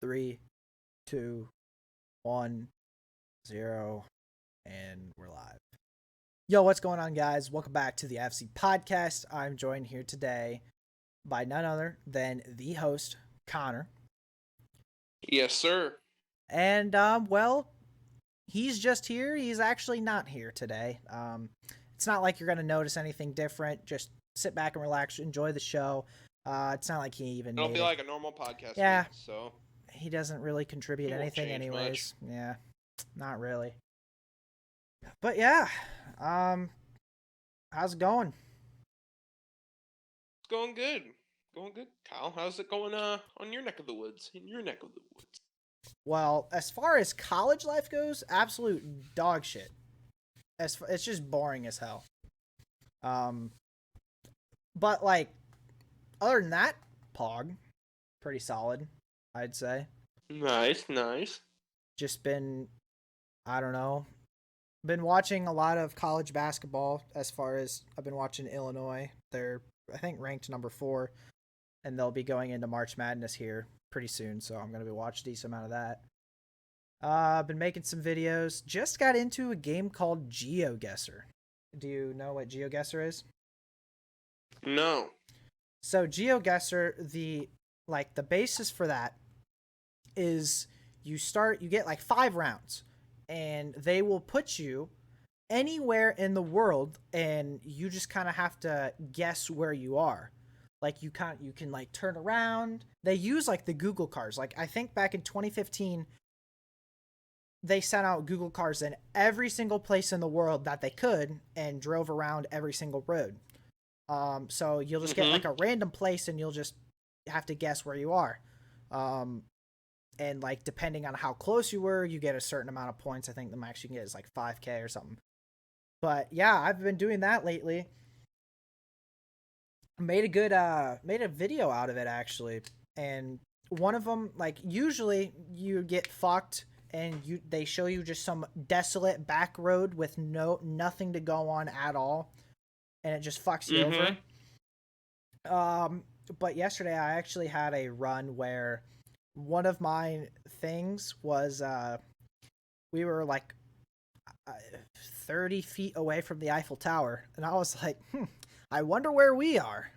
Three, two, one, zero, and we're live. Yo, what's going on, guys? Welcome back to the FC Podcast. I'm joined here today by none other than the host, Connor. Yes, sir. And, well, he's just here. He's actually not here today. It's not like you're going to notice anything different. Just sit back and relax, enjoy the show. It's not like he even It'll made be it. like a normal podcast. Yeah. Week, so He doesn't really contribute It won't anything change anyways. Yeah, not really. But yeah, how's it going? it's going good. Going good. Kyle, how's it going on your neck of the woods? In your neck of the woods. Well, as far as college life goes, absolute dog shit. It's just boring as hell. But like, other than that, Pog, pretty solid, I'd say. Nice. Just been, I don't know, been watching a lot of college basketball. As far as I've been watching Illinois, they're I think ranked number 4, and they'll be going into March Madness here pretty soon. So I'm gonna be watching a decent amount of that. I've been making some videos. Just got into a game called GeoGuessr. Do you know what GeoGuessr is? No. So GeoGuessr, the basis for that is you get like 5 rounds, and they will put you anywhere in the world, and you just kind of have to guess where you are. Like you can like turn around. They use like the Google cars. Like I think back in 2015 they sent out Google cars in every single place in the world that they could and drove around every single road. So you'll just get like a random place and you'll just have to guess where you are. And like depending on how close you were, you get a certain amount of points. I think the max you can get is like 5K or something. But yeah, I've been doing that lately. Made a video out of it actually. And one of them, like usually you get fucked and they show you just some desolate back road with nothing to go on at all, and it just fucks you over. But yesterday I actually had a run where one of my things was we were like 30 feet away from the Eiffel Tower, and I was like, I wonder where we are.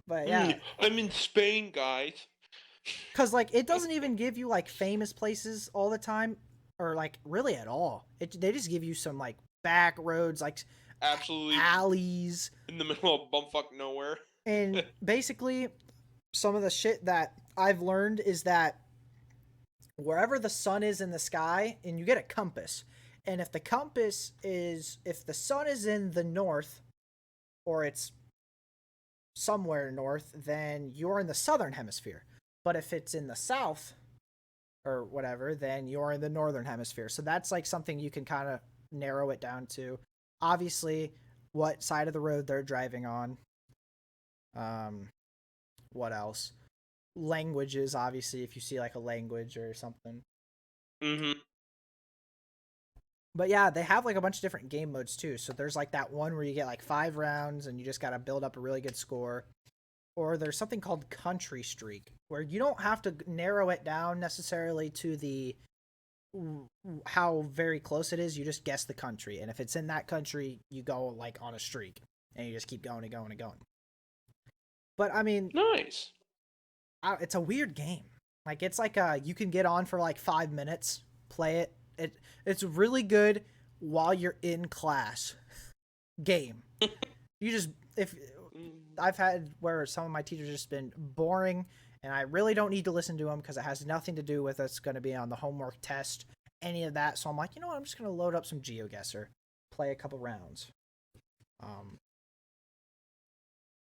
But yeah, I'm in Spain, guys. because like it doesn't even give you like famous places all the time, or like really at all. They just give you some like back roads, like Absolutely alleys in the middle of bumfuck nowhere. And basically, some of the shit that I've learned is that wherever the sun is in the sky, and you get a compass, and if the sun is in the north, or it's somewhere north, then you're in the southern hemisphere. But if it's in the south or whatever, then you're in the northern hemisphere. So that's like something you can kind of narrow it down to. Obviously, what side of the road they're driving on. What else? Languages, obviously, if you see like a language or something. But yeah, they have like a bunch of different game modes too. So there's like that one where you get like 5 rounds and you just got to build up a really good score. Or there's something called Country Streak, where you don't have to narrow it down necessarily to the how very close it is. You just guess the country, and if it's in that country, you go like on a streak, and you just keep going and going and going. But I mean, nice. It's a weird game. Like it's like you can get on for like 5 minutes, play it. It's really good while you're in class. Game. You just if I've had where some of my teachers just been boring, and I really don't need to listen to them because it has nothing to do with what's going to be on the homework test, any of that. So I'm like, you know what? I'm just going to load up some GeoGuessr, play a couple rounds.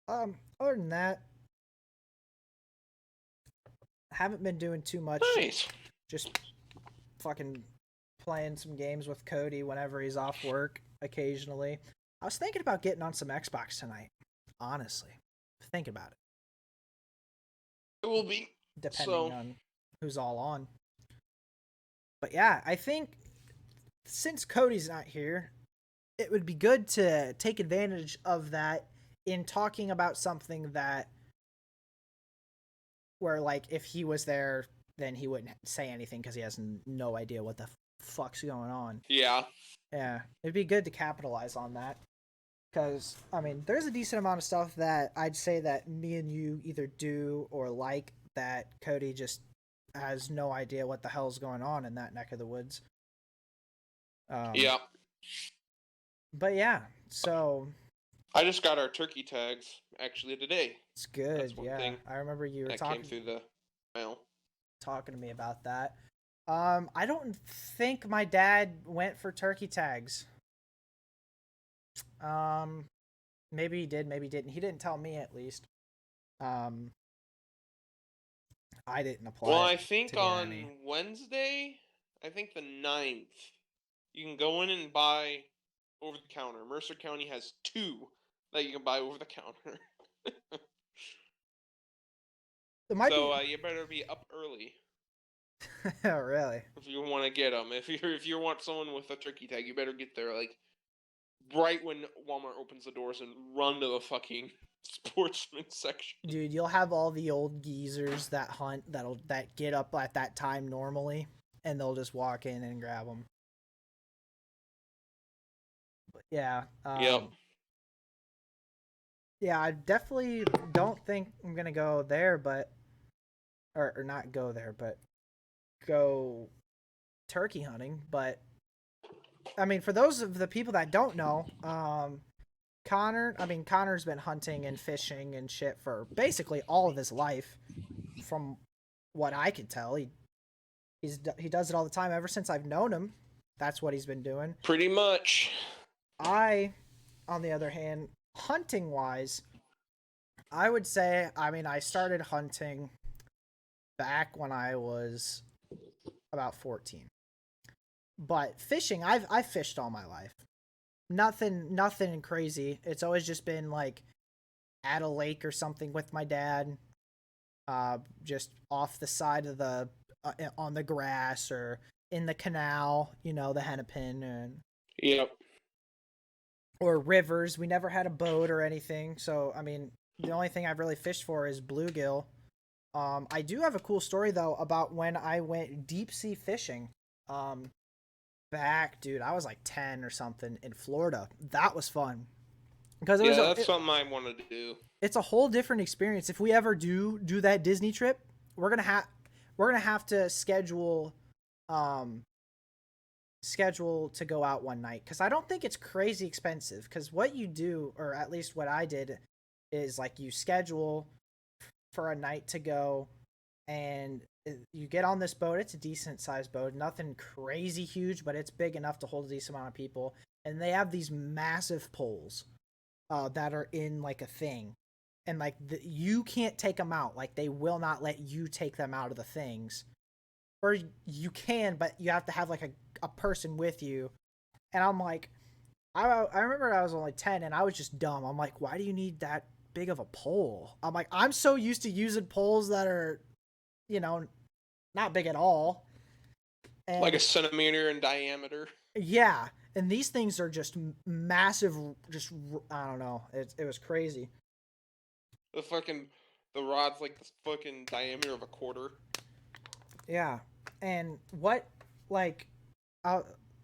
Other than that, haven't been doing too much. Nice. Just fucking playing some games with Cody whenever he's off work occasionally. I was thinking about getting on some Xbox tonight. Honestly, think about it. It will be depending on who's all on. But yeah, I think since Cody's not here, it would be good to take advantage of that in talking about something that where like if he was there, then he wouldn't say anything because he has no idea what the fuck's going on. Yeah. Yeah, it'd be good to capitalize on that. Because, I mean, there's a decent amount of stuff that I'd say that me and you either do or like that Cody just has no idea what the hell's going on in that neck of the woods. Yeah. But yeah, so I just got our turkey tags actually today. it's good. That's one Yeah, thing I remember you were that came through the mail. talking to me about that. I don't think my dad went for turkey tags. Maybe he did, maybe he didn't. He didn't tell me at least. Um, I didn't apply. Well, it I think to get on any. Wednesday, I think the 9th, you can go in and buy over the counter. Mercer County has 2 that you can buy over the counter. It might So you better be up early be. Really? if you want to get them. If you want someone with a turkey tag, you better get there like right when Walmart opens the doors and run to the fucking sportsman section. Dude, you'll have all the old geezers that hunt that get up at that time normally, and they'll just walk in and grab them. But yeah. Yep. Yeah, I definitely don't think I'm gonna go there, but or not go there, but go turkey hunting. But I mean, for those of the people that don't know, Connor's been hunting and fishing and shit for basically all of his life, from what I can tell. He does it all the time ever since I've known him. That's what he's been doing. Pretty much. I, on the other hand, hunting wise, I would say, I mean, I started hunting back when I was about 14. But fishing, I've fished all my life. Nothing crazy. It's always just been like at a lake or something with my dad, just off the side of the on the grass or in the canal, the hennepin, and Yep. or rivers. We never had a boat or anything, so I mean, the only thing I've really fished for is bluegill. I do have a cool story though about when I went deep sea fishing. Back, dude, I was like 10 or something in Florida. That was fun because That's something I want to do. It's a whole different experience. If we ever do that Disney trip, we're gonna have to schedule to go out one night, because I don't think it's crazy expensive. Because what you do, or at least what I did, is like you schedule for a night to go, and you get on this boat. It's a decent sized boat, nothing crazy huge, but it's big enough to hold a decent amount of people. And they have these massive poles that are in like a thing, and like you can't take them out. Like they will not let you take them out of the things, or you can, but you have to have like a person with you. And I'm like, I remember I was only 10 and I was just dumb. I'm like, why do you need that big of a pole? I'm like, I'm so used to using poles that are, not big at all. And like a centimeter in diameter. yeah, and these things are just massive. Just I don't know. It was crazy. The rod's like the fucking diameter of a quarter. Yeah, and what like,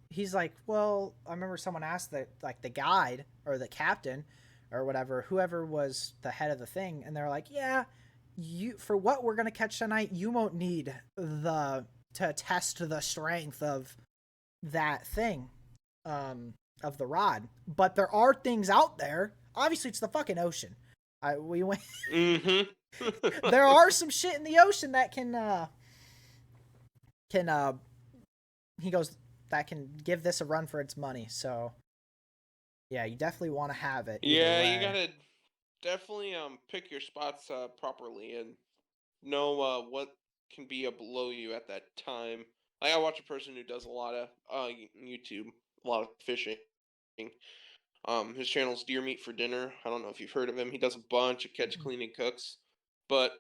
he's like, well, I remember someone asked the guide or the captain or whatever, whoever was the head of the thing, and they're like, yeah, you, for what we're gonna catch tonight, you won't need to test the strength of that thing, of the rod, but there are things out there. Obviously, it's the fucking ocean. We went. Mm-hmm. There are some shit in the ocean that can he goes, that can give this a run for its money. So yeah, you definitely want to have it. Yeah, you gotta definitely pick your spots properly and know what can be below you at that time. Like I watch a person who does a lot of YouTube, a lot of fishing. His channel's Deer Meat for Dinner. I don't know if you've heard of him. He does a bunch of catch, clean, and cooks, but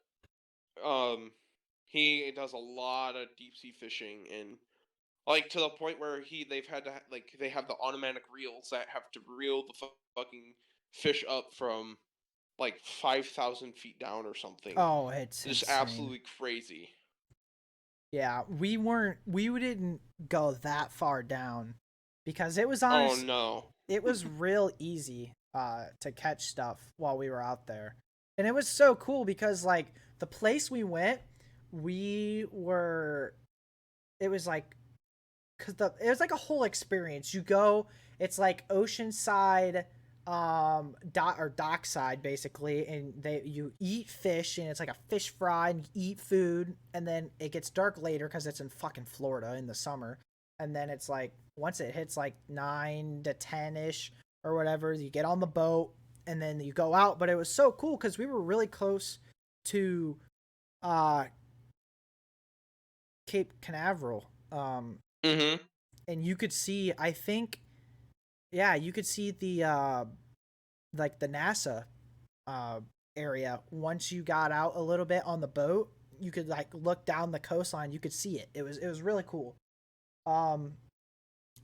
um, he does a lot of deep sea fishing, and like to the point where they've had to they have the automatic reels that have to reel the fucking fish up from like 5,000 feet down or something. Oh, it's Just insane. absolutely crazy. Yeah, we didn't go that far down because Oh no. it was real easy to catch stuff while we were out there. And it was so cool because like the place we went, we were it was like it was like a whole experience. You go, it's like oceanside, dockside basically, and you eat fish, and it's like a fish fry, and you eat food, and then it gets dark later because it's in fucking Florida in the summer, and then it's like once it hits like 9 to 10 ish or whatever, you get on the boat, and then you go out. But it was so cool because we were really close to uh Cape Canaveral. Mhm. And you could see, I think, yeah, you could see the like the NASA uh area once you got out a little bit on the boat. You could like look down the coastline, you could see it. It was really cool. um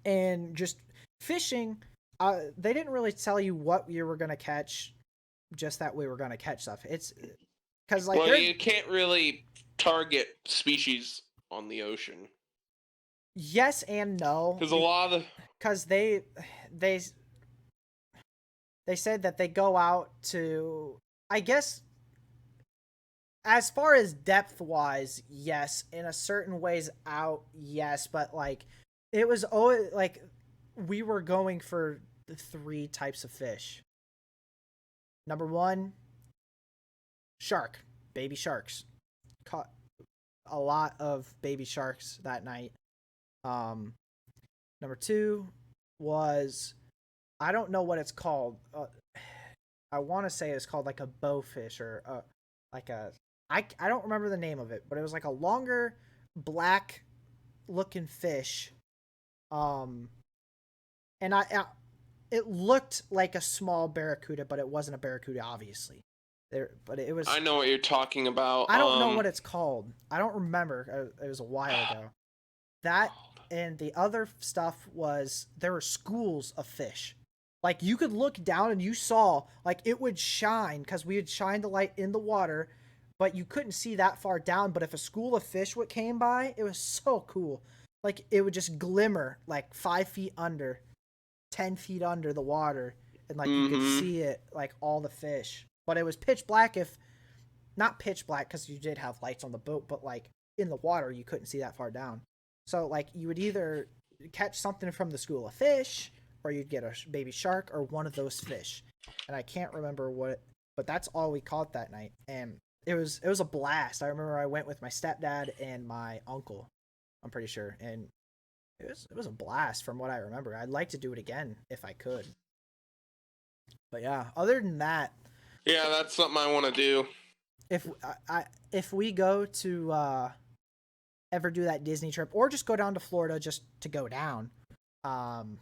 and just fishing, they didn't really tell you what you were going to catch, just that we were going to catch stuff. It's because like Well, they're you can't really target species on the ocean yes and no, because a lot of because they they said that they go out to, I guess, as far as depth wise, yes, in a certain ways out, yes, but like it was always like we were going for the three types of fish. Number one, shark, baby sharks. Caught a lot of baby sharks that night. Um, Number two was, I don't know what it's called. I want to say it's called like a bowfish or like a I don't remember the name of it, but it was like a longer black looking fish. Um, and it looked like a small barracuda, but it wasn't a barracuda, obviously. There, but it was. I know what you're talking about. I don't know what it's called. I don't remember. It was a while ago. That and the other stuff was there were schools of fish. Like you could look down and you saw like it would shine because we would shine the light in the water, but you couldn't see that far down. But if a school of fish what came by, it was so cool. Like it would just glimmer like 5 feet under, 10 feet under the water, and like you could Mm-hmm. see it like all the fish. But it was pitch black, if not pitch black because you did have lights on the boat, but like in the water you couldn't see that far down. So like you would either catch something from the school of fish, or you'd get a baby shark or one of those fish. And I can't remember what, but that's all we caught that night, and it was a blast. I remember I went with my stepdad and my uncle. I'm pretty sure, and it was a blast from what I remember. I'd like to do it again if I could. But yeah, other than that, Yeah, that's something I want to do. if we go to ever do that Disney trip or just go down to Florida just to go down, um,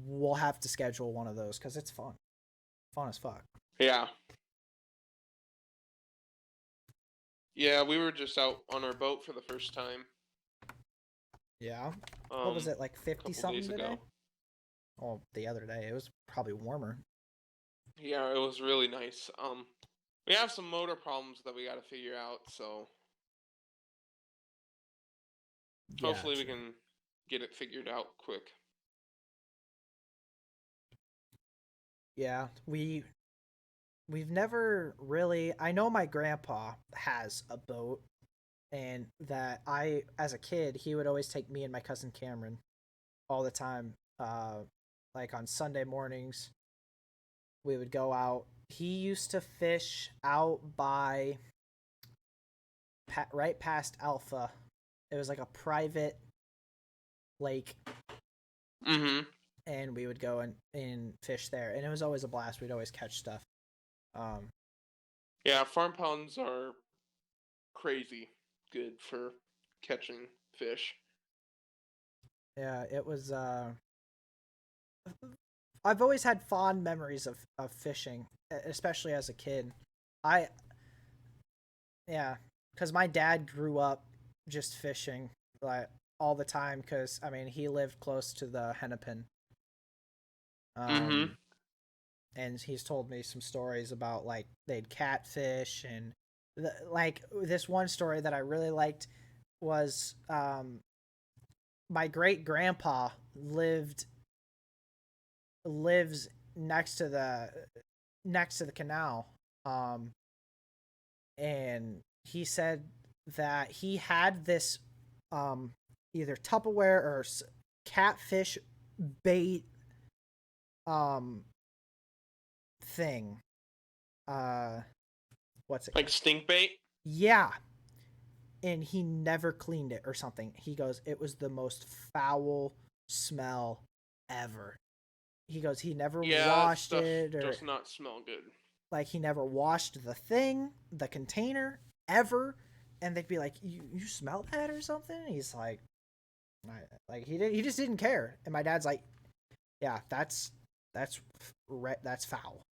we'll have to schedule one of those because it's fun as fuck. Yeah. Yeah, we were just out on our boat for the first time. Yeah. What was it, like A 50 couple something days today? ago. Oh, the other day it was probably warmer. Yeah, it was really nice. We have some motor problems that we got to figure out, so Yeah, hopefully we true. can get it figured out quick. Yeah, we've never really. I know my grandpa has a boat, and that I, as a kid, he would always take me and my cousin Cameron all the time. Like on Sunday mornings, we would go out. He used to fish out by right past Alpha. It was like a private lake, Mm-hmm. and we would go and fish there, and it was always a blast. We'd always catch stuff. Um, Yeah, farm ponds are crazy good for catching fish. yeah, it was. I've always had fond memories of fishing, especially as a kid. I Yeah, because my dad grew up just fishing like all the time. Because I mean, he lived close to the Hennepin. Mm-hmm. Um, and he's told me some stories about like they'd catfish and like this one story that I really liked was my great grandpa lives next to the canal, um and he said that he had this um either Tupperware or catfish bait um thing. Uh what's it Like called? stink bait. Yeah, and he never cleaned it or something. He goes, it was the most foul smell ever. He goes, he never Yeah, that washed stuff it, or does not smell good. like he never washed the container ever. And they'd be like, you smell that or something? And he's like, like he just didn't care. And my dad's like, yeah, that's that's foul.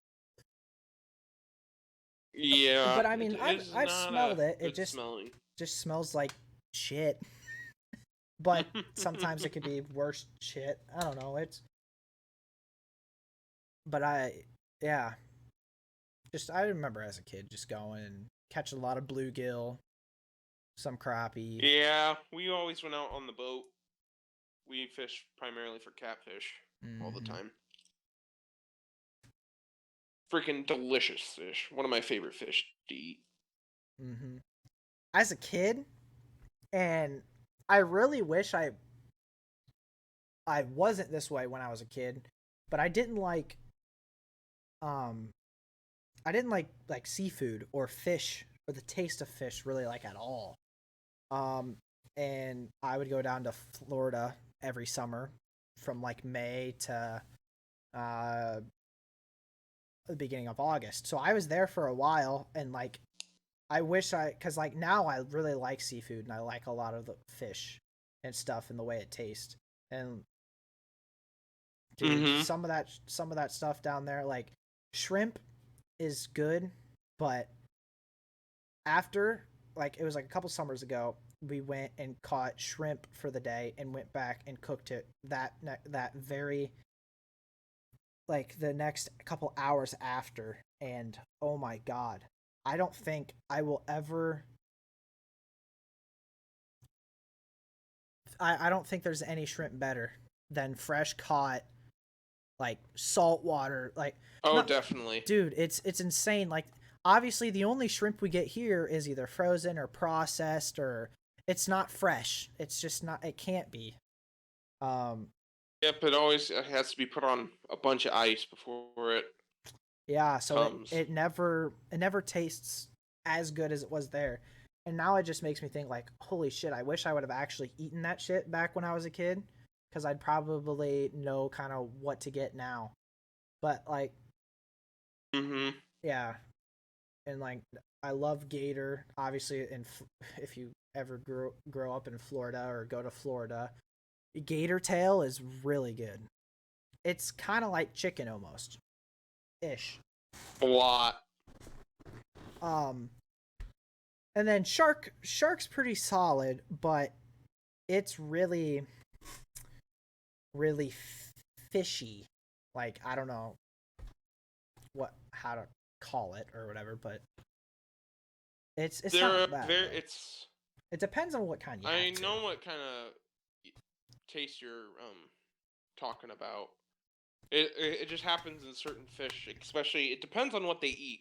Yeah, But I mean, it is I've not a smelled it. It good smelling. just smells like shit. But sometimes it could be worse shit. I don't know. But yeah, just I remember as a kid just going and catching a lot of bluegill, some crappie. Yeah, we always went out on the boat. We fished primarily for catfish all the Mm-hmm. time. Freaking delicious fish. One of my favorite fish to eat. Mm-hmm. As a kid, and I really wish I wasn't this way when I was a kid, but um I didn't like seafood or fish or the taste of fish really like at all. Um and I would go down to Florida every summer from like May to uh the beginning of August. So I was there for a while, and like I wish cuz like now I really like seafood and I like a lot of the fish and stuff and the way it tastes. And dude, Mm-hmm. some of that stuff down there like shrimp is good, but after like it was like a couple summers ago, we went and caught shrimp for the day and went back and cooked it that very like the next couple hours after, and oh my god, I don't think I will ever I don't think there's any shrimp better than fresh caught like salt water, like Oh, not definitely. dude, it's insane. Like obviously the only shrimp we get here is either frozen or processed, or it's not fresh. It's just not, it can't be. Um Yep, it has to be put on a bunch of ice before it yeah, so comes. it never tastes as good as it was there. And now it just makes me think like, holy shit, I wish I would have actually eaten that shit back when I was a kid, cuz I'd probably know kind of what to get now. But like, Mm-hmm. yeah, and like I love gator. Obviously, if you ever grow up in Florida or go to Florida, gator tail is really good. It's kind of like chicken almost, ish. A lot. Um, and then shark's pretty solid, but it's really fishy. Like I don't know how to call it or whatever, but it's They're not bad very. though. It's. It depends on what kind you I have too. know what kind of taste you're talking about. It just happens in certain fish, especially. It depends on what they eat.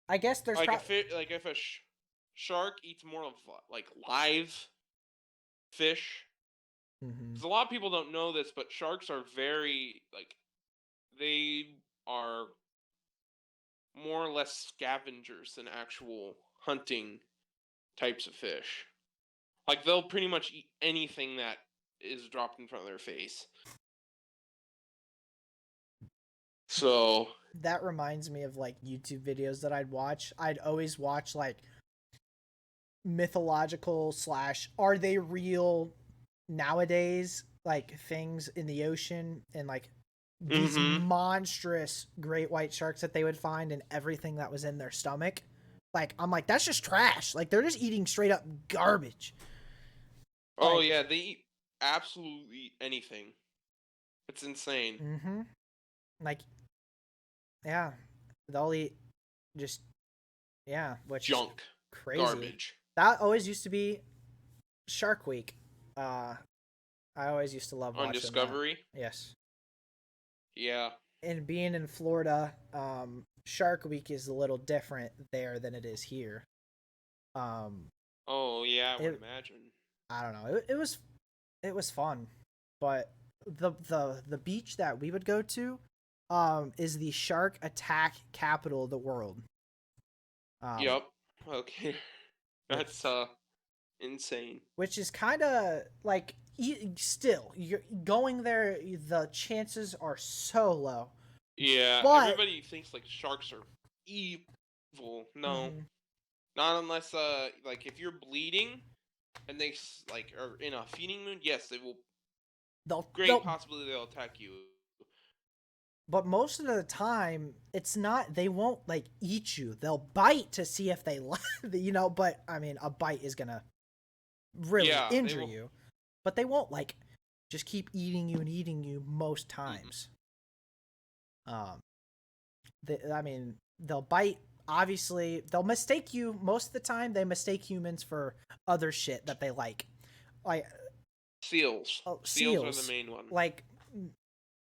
I guess there's Like probably. like if a shark eats more of like live fish. Mm-hmm. Because a lot of people don't know this, but sharks are very like they are more or less scavengers than actual hunting types of fish. Like they'll pretty much eat anything that is dropped in front of their face. So, That reminds me of like YouTube videos that I'd watch. I'd always watch like mythological slash are they real nowadays like things in the ocean, and like these mm-hmm. monstrous great white sharks that they would find and everything that was in their stomach. Like I'm like that's just trash. Like they're just eating straight up garbage. Oh Like yeah, they eat absolutely anything. It's insane. mm-hmm. Like Yeah, they'll eat just which is Junk, crazy. garbage. That always used to be Shark Week. Uh, I always used to love On watching that. Discovery. Yes. Yeah. And being in Florida, Shark Week is a little different there than it is here. Um, Oh yeah, I would it imagine. I don't know. It was fun, but the beach that we would go to, is the shark attack capital of the world. Um, Yep. Okay. That's which insane. which is kind of like still you're going there. The chances are so low, Yeah, but everybody thinks like sharks are evil. No, mhm, not unless like if you're bleeding and they like are in a feeding mood. Yes, they will. Great they'll possibility they'll attack you. but most of the time it's not, they won't like eat you, they'll bite to see if they but I mean a bite is gonna really Yeah, they injure will. you, but they won't like just keep eating you and eating you most Mm-mm. times. um I mean they'll bite, obviously they'll mistake you most of the time, they mistake humans for other shit that they like Seals. Seals are the seals, main one. like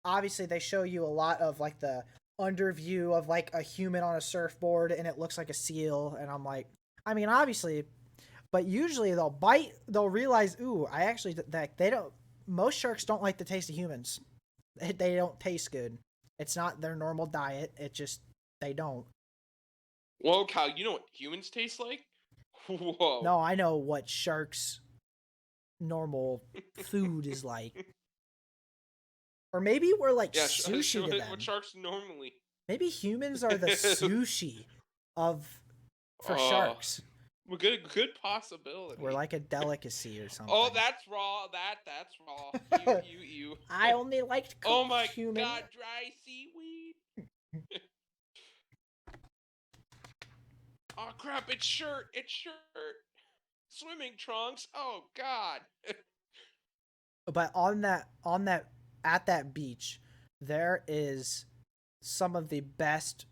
obviously they show you a lot of like the underview of like a human on a surfboard and it looks like a seal, and I'm like, I mean obviously, but usually they'll bite, they'll realize, ooh, I actually that they don't, most sharks don't like the taste of humans. They don't taste good. It's not their normal diet. It just, they don't. Whoa, Kyle, you know what humans taste like? Whoa. No, I know what sharks normal food is like. Or maybe we're like Yeah, sushi to what them. sharks normally. Maybe humans are the sushi of for Oh, sharks. good We're possibility. like a delicacy or Oh, something. that's raw. That's raw. You. I only liked Oh cooked my human. God, dry seaweed. Oh crap, it's shirt. Swimming trunks. Oh God. But on that at that beach, there is some of the best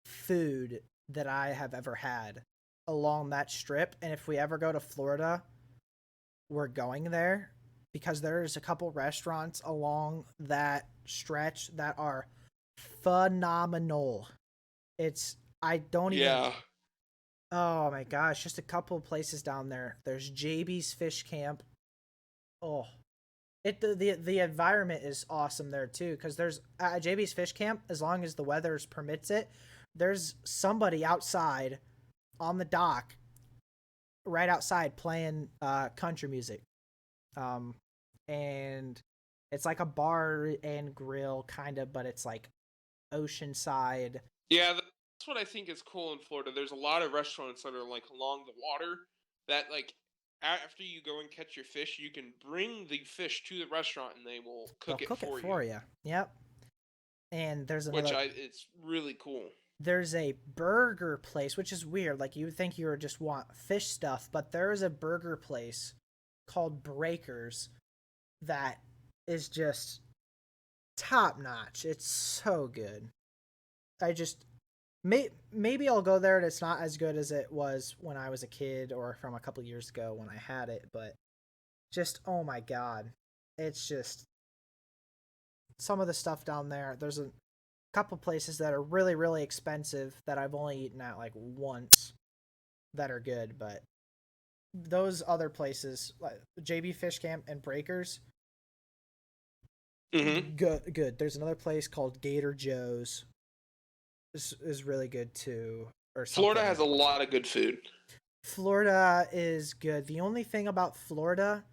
food that I have ever had along that strip. And if we ever go to Florida, we're going there because there's a couple restaurants along that stretch that are phenomenal. It's I don't even Yeah. Oh my gosh, just a couple places down there. There's JB's Fish Camp. Oh, the environment is awesome there too because there's at JB's Fish Camp, as long as the weather permits it, there's somebody outside on the dock right outside playing country music. Um and it's like a bar and grill kind of, but it's like oceanside. Yeah, that's what I think is cool in Florida. There's a lot of restaurants that are like along the water that like after you go and catch your fish, you can bring the fish to the restaurant and they will They'll cook it cook it for you, for you. Yep. And which I it's really cool. there's a burger place, which is weird. Like you would think you would just want fish stuff, but there is a burger place called Breakers that is just top notch. It's so good. I just maybe I'll go there and it's not as good as it was when I was a kid or from a couple years ago when I had it, but just oh my god. It's just some of the stuff down there. There's a couple places that are really really expensive that I've only eaten at like once that are good, but those other places like JB Fish Camp and Breakers, Hmm. good. There's another place called Gator Joe's. This is really good too, or Florida something. has a lot of good food. Florida is good. The only thing about Florida,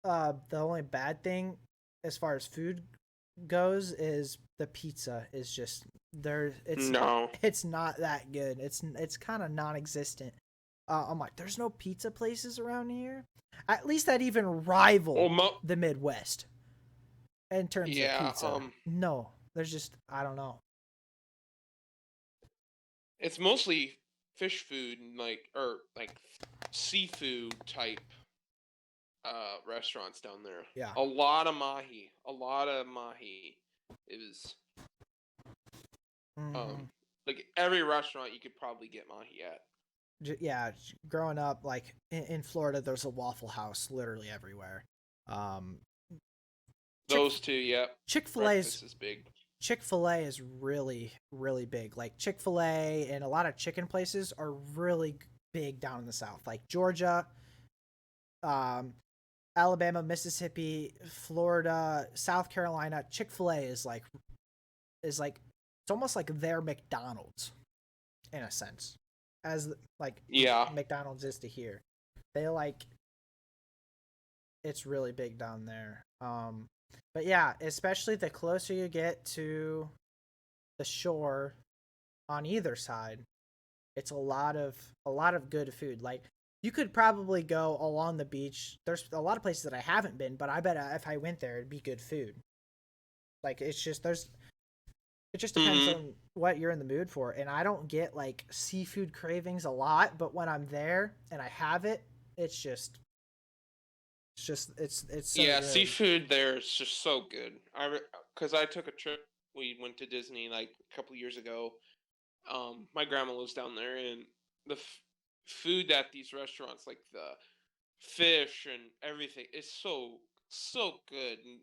the only bad thing as far as food goes is the pizza is just there. No. It's not that good. It's kind of non-existent. I'm like, there's no pizza places around here, at least that even Well, rival the Midwest in terms of yeah. pizza. No, there's just I don't know. It's mostly fish food and like seafood type restaurants down there. Yeah, A lot of mahi. A lot of mahi. It was Mm-hmm. Like every restaurant you could probably get mahi at. Yeah, growing up, like in Florida, there's a Waffle House literally everywhere. Um, Chick Those two, yep. Chick Fil A's Breakfast is big. Chick-fil-A is really, really big. Like Chick-fil-A and a lot of chicken places are really big down in the South. Like Georgia, um, Alabama, Mississippi, Florida, South Carolina. Chick-fil-A is like it's almost like their McDonald's in a sense. As like Yeah. McDonald's is to here. They like it's really big down there. But yeah, especially the closer you get to the shore on either side, it's a lot of good food. Like you could probably go along the beach. There's a lot of places that I haven't been, but I bet if I went there, it'd be good food. Like it just depends Hmm. on what you're in the mood for. And I don't get like seafood cravings a lot, but when I'm there and I have it, it's so Yeah, good. seafood there is just so good. Because I took a trip. We went to Disney like a couple years ago. My grandma lives down there, and the food at these restaurants, like the fish and everything, is so good. And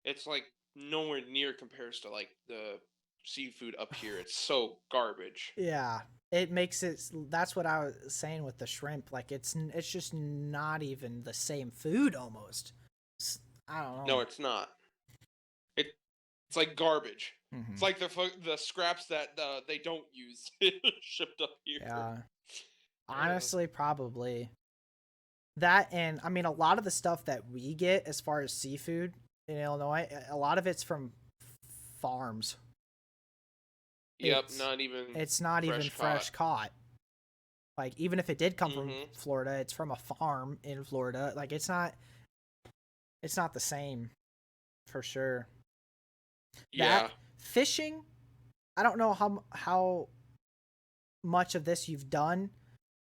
it's like nowhere near compares to like the seafood up here. It's so garbage. Yeah, it makes it. That's what I was saying with the shrimp. Like it's just not even the same food almost. I don't No, know. it's not. It's like garbage. It's Hmm. like the scraps that they don't use shipped up here. Yeah, Uh, honestly, probably that. And I mean, a lot of the stuff that we get as far as seafood in Illinois, a lot of it's from farms. yep, It's not even it's not even fresh caught. fresh caught. Like even if it did come from Mm-hmm. Florida, it's from a farm in Florida. Like it's not the same for sure. That Yeah. fishing, I don't know how much of this you've done,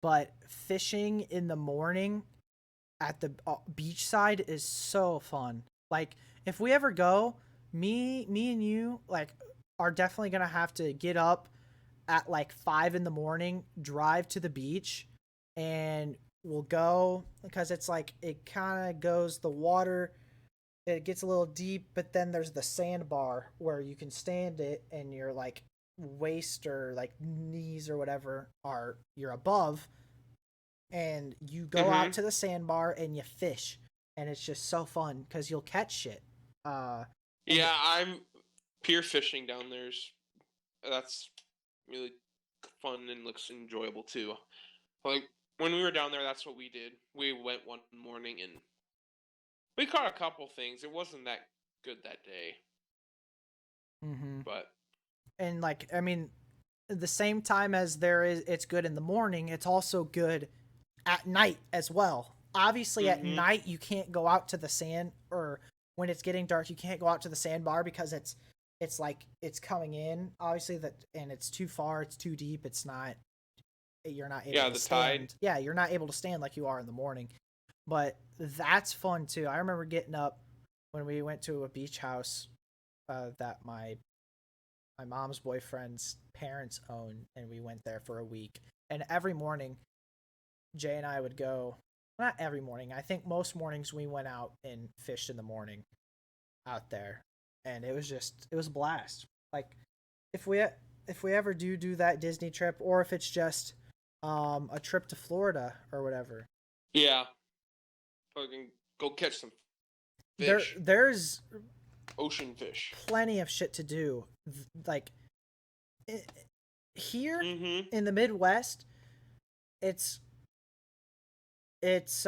but fishing in the morning at the beach side is so fun. Like if we ever go, me and you like are definitely gonna have to get up at like 5 in the morning, drive to the beach, and we'll go because it's like it kind of goes the water. It gets a little deep, but then there's the sandbar where you can stand it, and your like waist or like knees or whatever are you're above, and you go out Mm-hmm. to the sandbar and you fish, and it's just so fun because you'll catch shit. Uh, and Yeah, I'm pier fishing down there's that's really fun and looks enjoyable too. Like when we were down there, that's what we did. We went one morning and we caught a couple things. It wasn't that good that day, mm-hmm. but And like I mean, the same time as it's good in the morning, it's also good at night as well. Obviously, at mm-hmm. night you can't go out to the sand, or when it's getting dark, you can't go out to the sandbar because it's like it's coming in. Obviously, that and it's too far, it's too deep. It's not you're not able Yeah, to the tide. stand. Yeah, you're not able to stand like you are in the morning. But that's fun too. I remember getting up when we went to a beach house that my mom's boyfriend's parents own, and we went there for a week. And every morning, Jay and I would go. Not every morning. I think most mornings we went out and fished in the morning out there, and it was a blast. Like if we ever do that Disney trip, or if it's just a trip to Florida or whatever, Yeah, fucking go catch some there fish, there's ocean fish. plenty of shit to do. Like i here Mm-hmm. in the Midwest, it's it's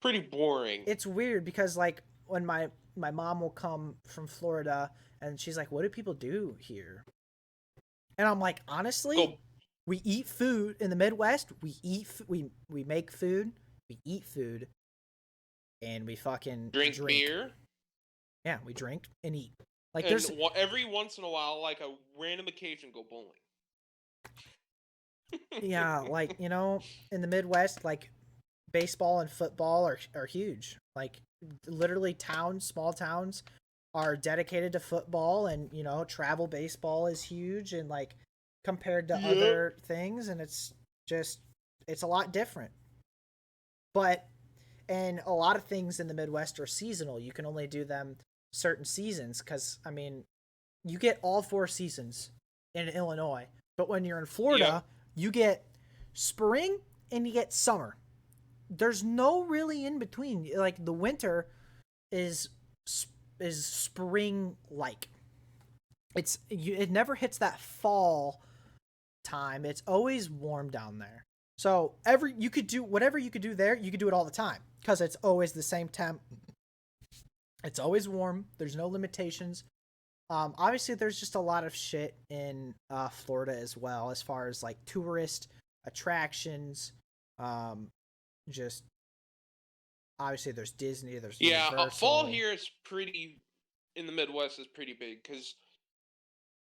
Pretty boring. it's weird because like when my mom will come from Florida and she's like, "What do people do here?" And I'm like, honestly, Go we eat food in the Midwest. We make food, we eat food, and we fucking drink drink. beer, Yeah, we drink and eat. Like and there's every once in a while, like a random occasion, go bowling. yeah, like in the Midwest, like baseball and football are huge. Like literally towns, small towns are dedicated to football, and travel baseball is huge, and like compared to Yep. other things, and it's a lot different. But and a lot of things in the Midwest are seasonal. You can only do them certain seasons because I mean, you get all 4 seasons in Illinois, but when you're in Yep. Florida, you get spring and you get summer. There's no really in between. Like the winter is spring like. It never hits that fall time. It's always warm down there. So you could do whatever you could do there, you could do it all the time because it's always the same temp. It's always warm. There's no limitations. Obviously, there's just a lot of shit in Florida as well, as far as like tourist attractions. Just obviously, there's Disney, there's Yeah. Fall Universal. here is pretty in the Midwest is pretty big because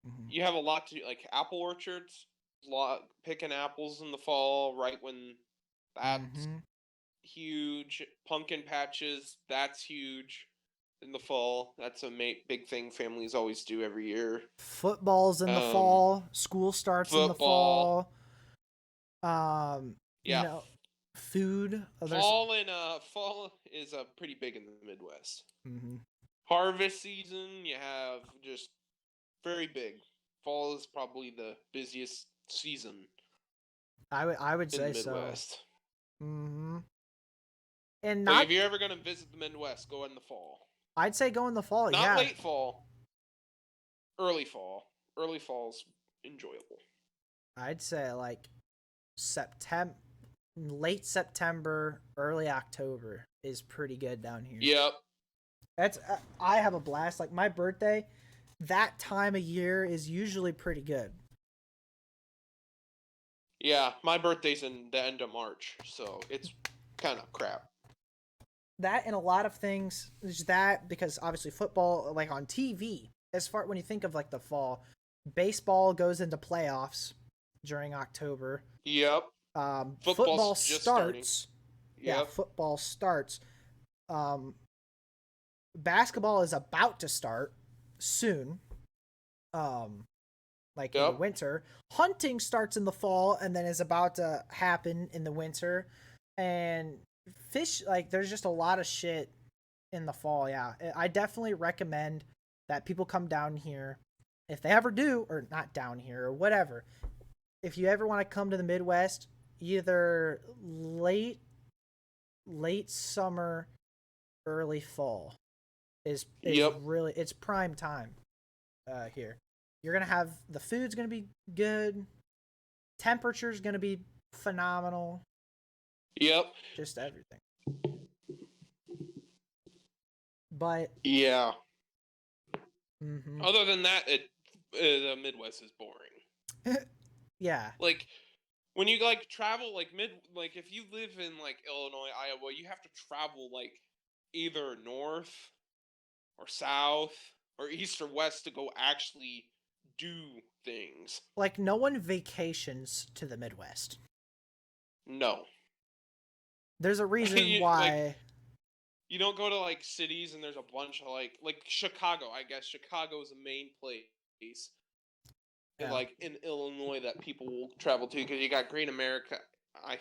Mhm. you have a lot to like apple orchards. A lot picking apples in the fall, right when that's Mhm. huge. Pumpkin patches, that's huge in the fall. That's a big thing families always do every year. Football's in the Um, fall. School starts in the Football, fall. Um, you yeah. know, food. There's. Fall is pretty big in the Midwest. Mhm. Harvest season, you have just very big. Fall is probably the busiest season I would in the say so. Midwest. Mhm. And Like not. if you're ever gonna visit the Midwest, go in the fall. I'd say go in the fall. Not Yeah, late fall, early fall. Early fall's enjoyable. I'd say like September, late September, early October is pretty good down here. Yep. That's I have a blast. Like my birthday, that time of year is usually pretty good. Yeah, my birthday's in the end of March, so it's kind of crap. That and a lot of things is that because obviously football, like on TV, as far when you think of like the fall, baseball goes into playoffs during October. Yep. Football's Football just starting. starts. Yeah, Yep. football starts. Um, Basketball is about to start soon. Um, like in the Yep. winter. Hunting starts in the fall and then is about to happen in the winter. And fish, like, there's just a lot of shit in the fall. Yeah, I definitely recommend that people come down here if they ever do, or not down here or whatever. If you ever want to come to the Midwest, either late summer, early fall is Yep. really it's prime time here. You're gonna have the food's gonna be good, temperature's gonna be phenomenal, Yep. just everything. But Yeah. hmm Other than that, the Midwest is boring. yeah, Like when you like travel like if you live in like Illinois, Iowa, you have to travel like either north or south or east or west to go actually do things. like no one vacations to the Midwest. No. There's a reason Like why. you don't go to like cities and there's a bunch of like Chicago. I guess Chicago is the main place Yeah. like in Illinois that people will travel to because you got Great America, I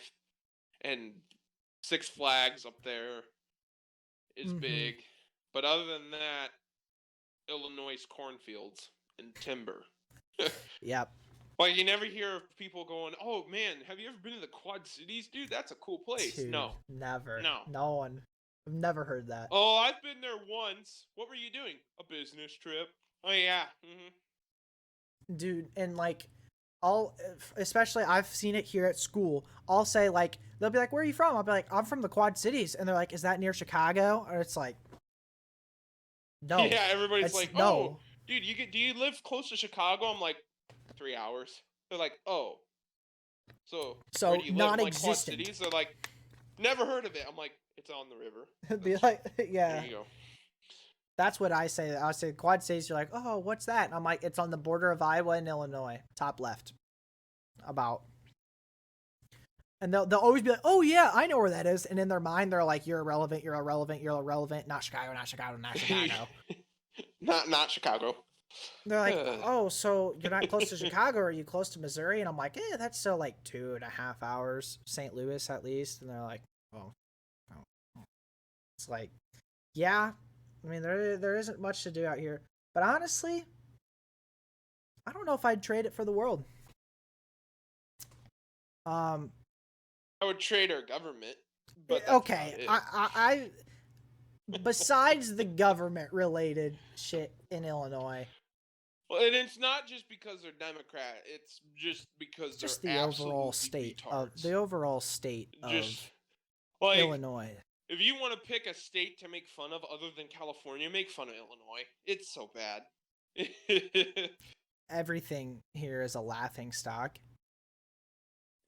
and Six Flags up there is hmm big, but other than that, Illinois cornfields and timber. Yep. Like you never hear of people going, "Oh man, have you ever been to the Quad Cities, dude? That's a cool place." Dude, No, never. no. No one. I've never heard that. Oh, I've been there once. What were you doing? A business trip. Oh yeah. Dude, and like I'll especially I've seen it here at school. I'll say like they'll be like, "Where are you from?" I'll be like, "I'm from the Quad Cities," and they're like, "Is that near Chicago?" And it's like, "No, Yeah, everybody's it's like, "Oh, no." dude, do you live close to Chicago?" I'm like, 3 hours. They're like, "Oh, so where So do you live?" I'm like, "Quad non-existent. Cities." They're like, "Never heard of it." I'm like, "It's on the river." Be That's like, there yeah, you go. that's what I say. I say Quad Cities. You're like, "Oh, what's that?" And I'm like, "It's on the border of Iowa and Illinois, top left." About. And they'll always be like, "Oh yeah, I know where that is." And in their mind, they're like, "You're irrelevant. You're irrelevant. You're irrelevant. Not Chicago. Not Chicago. Not Chicago." Not Chicago. They're like, oh, so you're not close to Chicago? Are you close to Missouri? And I'm like, that's still like 2.5 hours, St. Louis at least. And they're like, oh, oh, oh. It's like, yeah. I mean, there isn't much to do out here. But honestly, I don't know if I'd trade it for the world. Um, I would trade our government, but that's okay, about I besides the government related shit in Illinois, well, and it's not just because they're Democrat. It's just because they're just the overall absolutely state retards. Just of like Illinois. if you want to pick a state to make fun of other than California, make fun of Illinois. It's so bad. Everything here is a laughing stock.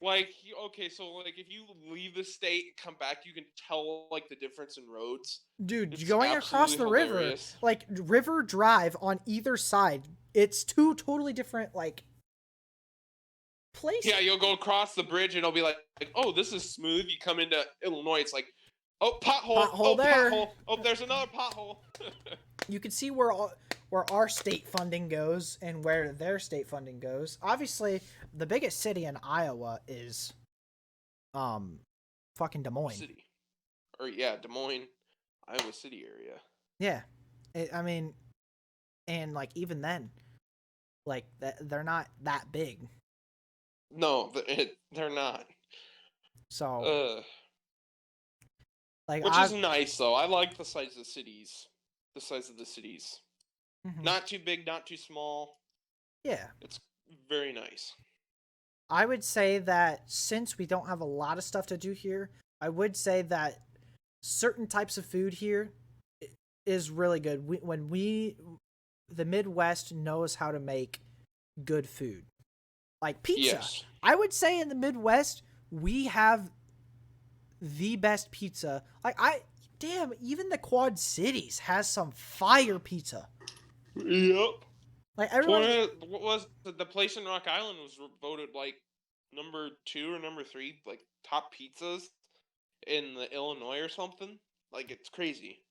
Like, okay, so like if you leave the state and come back, you can tell like the difference in roads. Dude, It's going across the absolutely river, hilarious. like River Drive on either side, it's two totally different like places. Yeah, you'll go across the bridge and it'll be like, oh, this is smooth. You come into Illinois, it's like, oh, pothole, Pothole there. pothole, oh, there's another pothole. You can see where our state funding goes and where their state funding goes. Obviously, the biggest city in Iowa is fucking Des Moines. City. Or yeah, Des Moines, Iowa City area. Yeah. I mean, and like even then, like they're not that big. No, they're not. So like which is nice though. I like the size of the cities. The size of the cities. Mm-hmm. Not too big, not too small. Yeah. It's very nice. I would say that since we don't have a lot of stuff to do here, I would say that certain types of food here is really good. The Midwest knows how to make good food. Like pizza. Yes. I would say in the Midwest, we have the best pizza. Damn, even the Quad Cities has some fire pizza. Yep. Like everyone, what was the place in Rock Island was voted like number 2 or number 3, like top pizzas in the Illinois or something. Like it's crazy,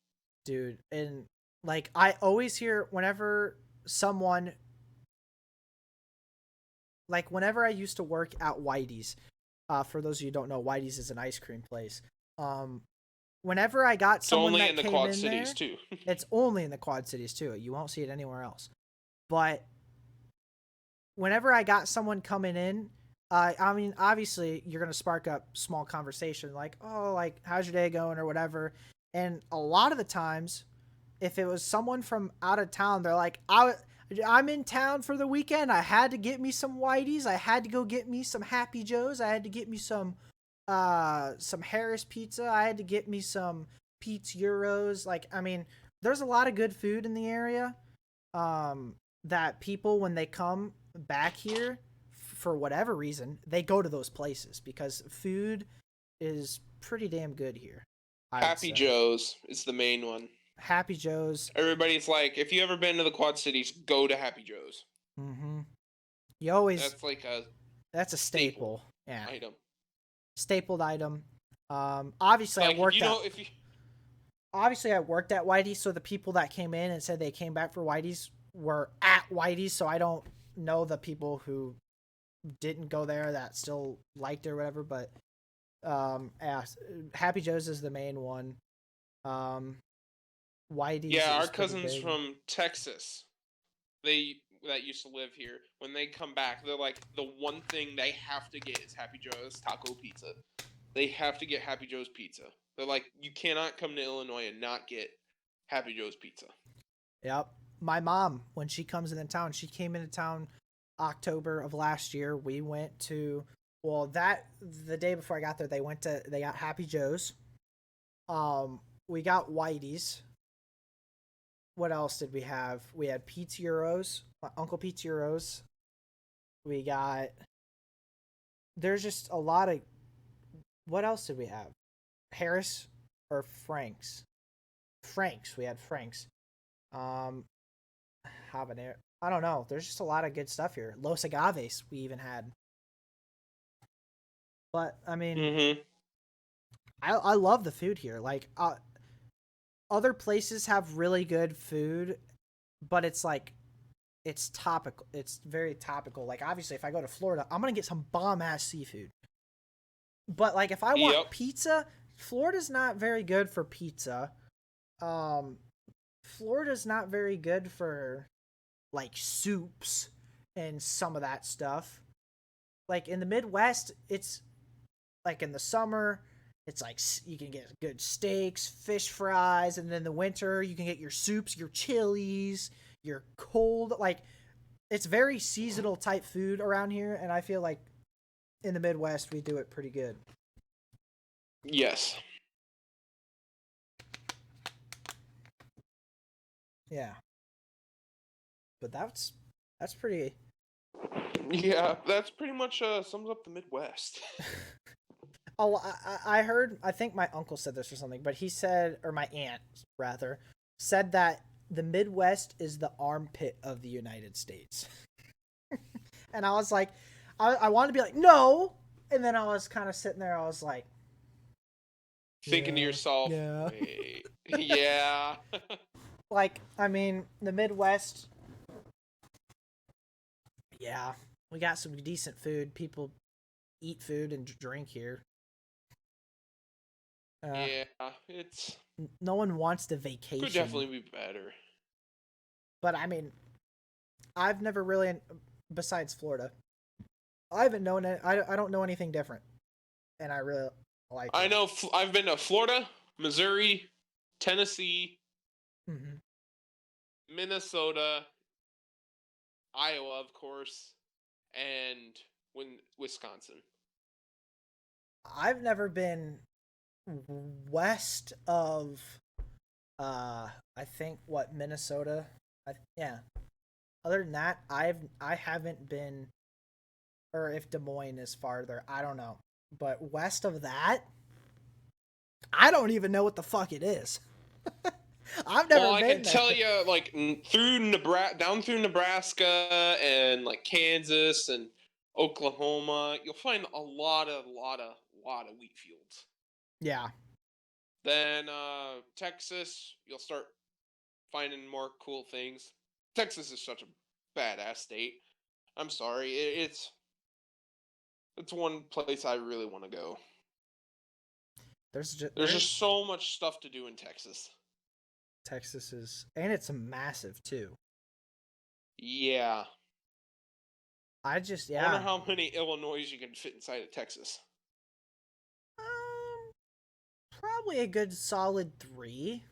dude. And like I always hear whenever someone, like whenever I used to work at Whitey's. For those of you who don't know, Whitey's is an ice cream place. Whenever I got someone that came in there, it's only in the Quad Cities too. It's only in the Quad Cities too. You won't see it anywhere else. But whenever I got someone coming in, I mean, obviously you're gonna spark up small conversation like, oh, like how's your day going or whatever. And a lot of the times, if it was someone from out of town, they're like, I'm in town for the weekend. I had to get me some Whitey's. I had to go get me some Happy Joe's. I had to get me some Harris pizza. I had to get me some Pete's Euros. Like, I mean, there's a lot of good food in the area. That people, when they come back here, for whatever reason, they go to those places because food is pretty damn good here. Happy Joe's is the main one. Happy Joe's. Everybody's like, if you ever been to the Quad Cities, go to Happy Joe's. Mm-hmm. You always. That's a staple. Yeah. Item. Stapled item. Obviously, like, I worked Obviously, I worked at Whitey's, so the people that came in and said they came back for Whitey's were at Whitey's, so I don't know the people who didn't go there that still liked it or whatever. But Happy Joe's is the main one. Whitey's. Yeah, our cousins from Texas, that used to live here, when they come back, they're like, the one thing they have to get is Happy Joe's taco pizza. They have to get Happy Joe's pizza. They're like, you cannot come to Illinois and not get Happy Joe's pizza. Yep. My mom, when she comes into town, she came into town October of last year. We went to, the day before I got there, they got Happy Joe's. We got Whitey's. What else did we have? We had Pete's Euros, Uncle Pete's Euros. There's just a lot of, what else did we have? Harris or Frank's? We had Frank's. Habanero. I don't know. There's just a lot of good stuff here. Los Agaves we even had. But, I mean, I love the food here. Like, other places have really good food but it's like it's topical. It's very topical. Like obviously, if I go to Florida, I'm gonna get some bomb ass seafood. But like if I want Yep. pizza, Florida's not very good for pizza. Um, Florida's not very good for like soups and some of that stuff. Like in the Midwest, it's like in the summer, it's like you can get good steaks, fish fries, and then in the winter you can get your soups, your chilies, your cold like it's very seasonal type food around here, and I feel like in the Midwest we do it pretty good. Yes. Yeah, but that's pretty. Yeah, that's pretty much sums up the Midwest. Oh, I heard. I think my uncle said this or something, but he said, or my aunt rather, said that the Midwest is the armpit of the United States. And I was like, I wanted to be like, no. And then I was kind of sitting there. I was like, Thinking to yourself, yeah. wait, yeah. Like, I mean, the Midwest, yeah, we got some decent food. People eat food and drink here. Yeah, it's No one wants the could vacation. definitely be better. But I mean, I've never really, besides Florida, I haven't known it. I don't know anything different, and I really like. I know I've been to Florida, Missouri, Tennessee, Mm-hmm. Minnesota, Iowa, of course, and Wisconsin. I've never been west of, I think what Minnesota. Yeah. Other than that, I haven't been, or if Des Moines is farther, I don't know. But west of that, I don't even know what the fuck it is. I've never Well, I been can there. tell you, like through Nebraska, down through Nebraska, and like Kansas and Oklahoma, you'll find a lot of wheat fields. Yeah. Then Texas, you'll start finding more cool things. Texas is such a badass state. I'm sorry, it's one place I really want to go. There's just so much stuff to do in Texas. Texas is, and it's massive too. Yeah. I just I wonder how many Illinois you can fit inside of Texas. Probably a good solid three.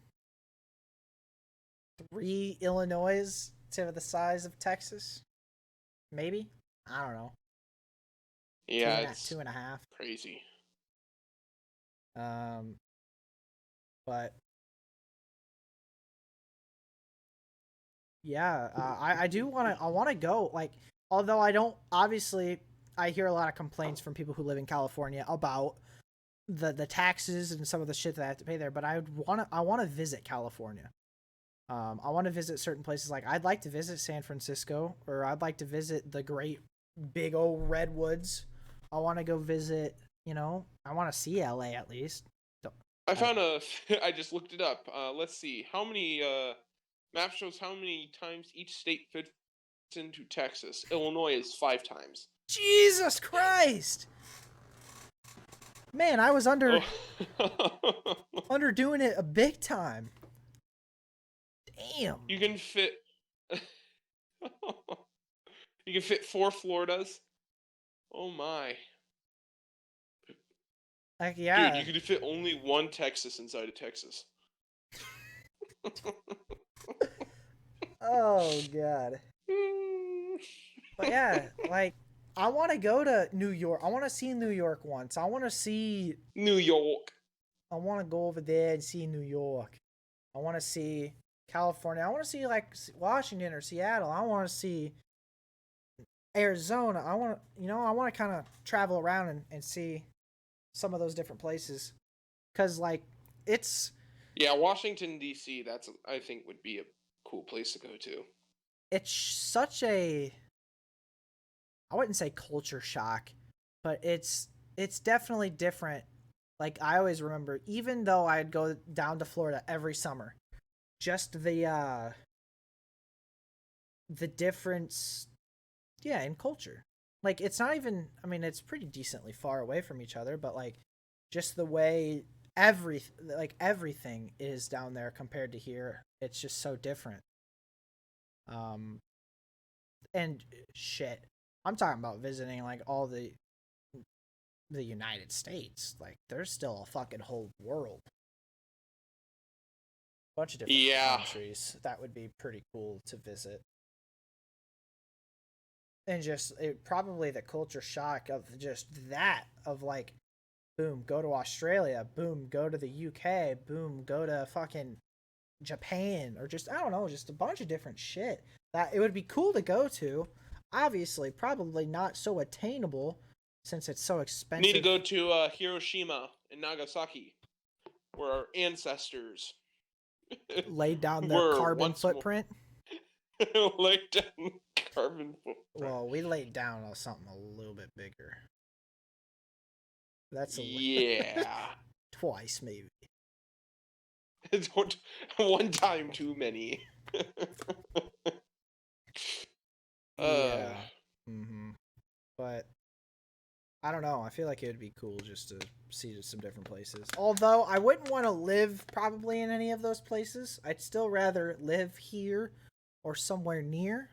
Three Illinois to the size of Texas. Maybe. I don't know. Yeah, two and a half. Crazy. But yeah, I do want to. I want to go. Like, although I don't. Obviously, I hear a lot of complaints from people who live in California about the taxes and some of the shit that I have to pay there. But I want to visit California. I want to visit certain places. Like, I'd like to visit San Francisco, or I'd like to visit the great big old redwoods. I want to go visit. I want to see LA at least. I found I just looked it up. Let's see. How many map shows how many times each state fits into Texas. Illinois is 5 times. Jesus Christ! Man, I was underdoing it a big time. Damn. You can fit 4 Floridas. Oh my. Like, yeah. Dude, you could fit only 1 Texas inside of Texas. Oh god. But yeah, like, I want to go to New York. I want to see New York once. I want to see New York. I want to go over there and see New York. I want to see California. I want to see like Washington or Seattle. I want to see Arizona. I want to kind of travel around and see some of those different places. Cuz like it's Washington D.C. that's I think would be a cool place to go to. It's such a, I wouldn't say culture shock, but it's definitely different. Like, I always remember, even though I'd go down to Florida every summer, just the the difference, yeah, in culture. Like it's not even. I mean, it's pretty decently far away from each other, but like just the way everything is down there compared to here, it's just so different. Um, and shit, I'm talking about visiting like all the United States. Like there's still a fucking whole world, bunch of different Yeah. countries that would be pretty cool to visit. And just probably the culture shock of just that of like boom go to Australia, boom go to the UK, boom go to fucking Japan, or just I don't know, just a bunch of different shit that it would be cool to go to. Obviously probably not so attainable since it's so Need to expensive. go to Hiroshima and Nagasaki, where our ancestors Laid down the were carbon once more footprint. laid down carbon footprint. Well, we laid down on something a little bit bigger. That's Yeah. twice maybe. It's one time too many. uh, Yeah. But I don't know. I feel like it would be cool just to see some different places. Although I wouldn't want to live probably in any of those places. I'd still rather live here or somewhere near.